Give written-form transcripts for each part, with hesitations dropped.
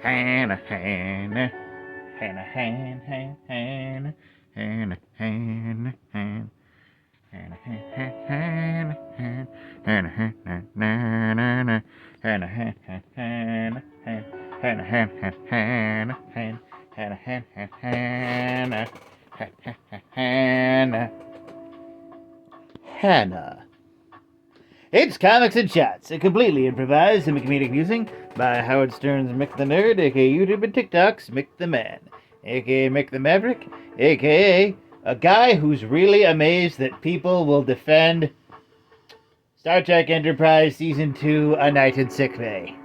Hannah, Hannah, Hannah, Hannah, Hannah, Hannah, Hannah, Hannah. Hannah, Hannah, Hannah, Hannah, Hannah, Hannah, Hannah, Hannah, Hannah, Hannah, Hannah, Hannah, Hannah, Hannah, Hannah, Hannah. It's Comics and Chats, a completely improvised semi-comedic musing by Howard Stern's Mick the Nerd, aka YouTube and TikTok's Mick the Man, aka Mick the Maverick, aka a guy who's really amazed that people will defend Star Trek Enterprise Season 2, A Night in Sickbay.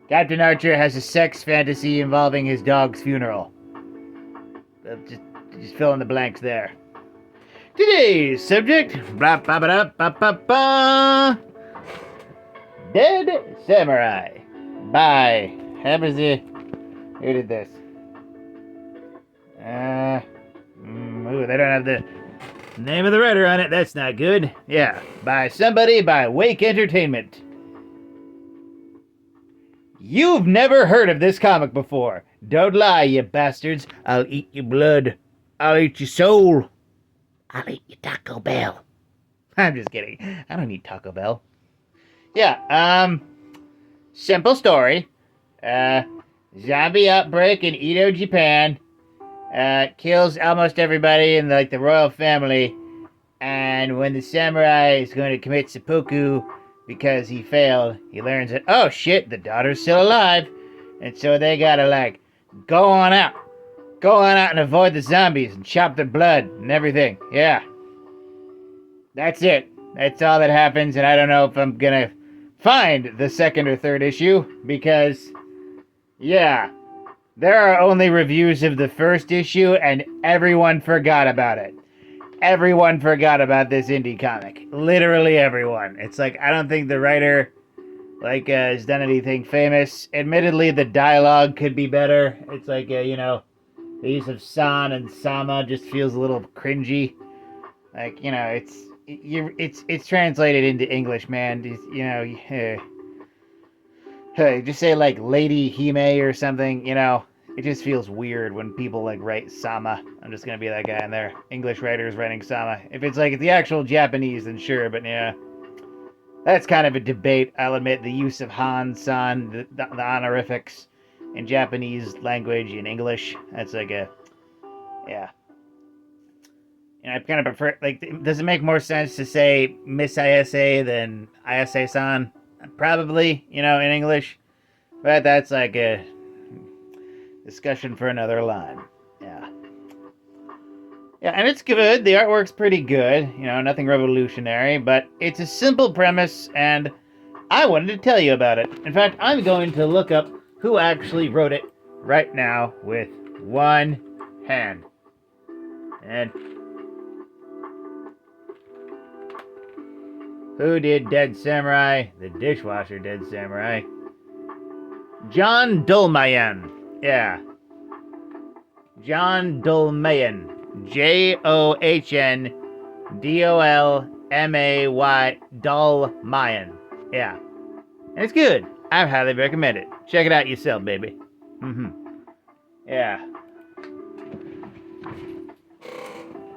Captain Archer has a sex fantasy involving his dog's funeral. Just fill in the blanks there. Today's subject, Dead Samurai by, who did this? They don't have the name of the writer on it. That's not good. Yeah, by somebody by Wake Entertainment. You've never heard of this comic before. Don't lie, you bastards. I'll eat your blood. I'll eat your soul. I'll eat your Taco Bell. I'm just kidding. I don't eat Taco Bell. Yeah, simple story. Zombie outbreak in Edo, Japan. Kills almost everybody in the royal family. And when the samurai is going to commit seppuku because he failed, he learns that, oh shit, the daughter's still alive. And so they gotta go on out and avoid the zombies and chop their blood and everything. Yeah. That's it. That's all that happens, and I don't know if I'm gonna find the second or third issue, because, yeah, there are only reviews of the first issue, and everyone forgot about it. Everyone forgot about this indie comic. Literally everyone. It's I don't think the writer, has done anything famous. Admittedly, the dialogue could be better. It's the use of san and sama just feels a little cringy. It's translated into English, man. Just say Lady Hime or something, It just feels weird when people write sama. I'm just gonna be that guy in there. English writers writing sama. If it's the actual Japanese, then sure, but yeah. That's kind of a debate, I'll admit. The use of han, san, the honorifics in Japanese language in English. That's yeah. I kind of prefer, does it make more sense to say Miss ISA than ISA-san? Probably, in English. But that's a discussion for another line. Yeah. Yeah, and it's good. The artwork's pretty good. Nothing revolutionary, but it's a simple premise, and I wanted to tell you about it. In fact, I'm going to look up who actually wrote it right now with one hand. And who did Dead Samurai? The dishwasher Dead Samurai. John Dalmayan. Yeah. John Dalmayan. JOHNDOLMAY. Dalmayan. Yeah. And it's good. I highly recommend it. Check it out yourself, baby. Yeah.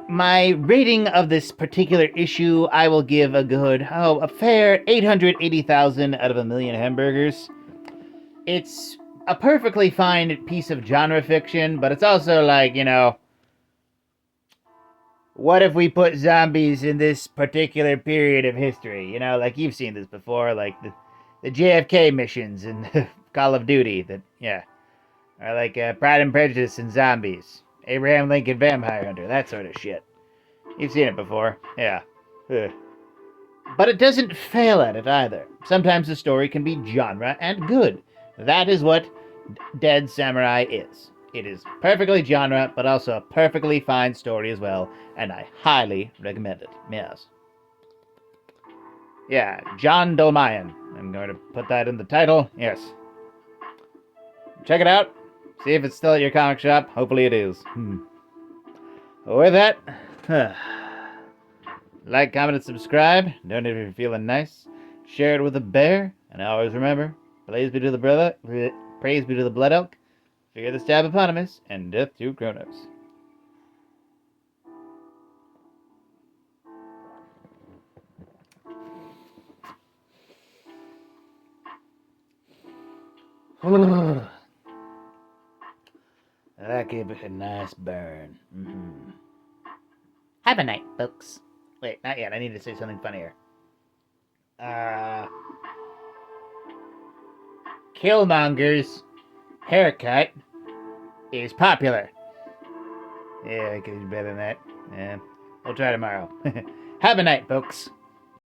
My rating of this particular issue, I will give a fair 880,000 out of a million hamburgers. It's a perfectly fine piece of genre fiction, but it's also what if we put zombies in this particular period of history? You've seen this before, the JFK missions in Call of Duty, or Pride and Prejudice and zombies. Abraham Lincoln Vampire Hunter, that sort of shit. You've seen it before, yeah. Ugh. But it doesn't fail at it either. Sometimes the story can be genre and good. That is what Dead Samurai is. It is perfectly genre, but also a perfectly fine story as well, and I highly recommend it. Yes. Yeah, John Dalmayan. I'm going to put that in the title. Yes. Check it out. See if it's still at your comic shop. Hopefully it is. With that, like, comment, and subscribe. Donate if you're feeling nice. Share it with a bear. And always remember, Praise be to the brother. Praise be to the blood elk. Fear the stab eponymous, and death to Kronos. That gave it a nice burn. Mm-hmm. Have a night, folks. Wait, not yet. I need to say something funnier. Killmonger's haircut is popular. Yeah, I could do better than that. Yeah, we'll try tomorrow. Have a night, folks.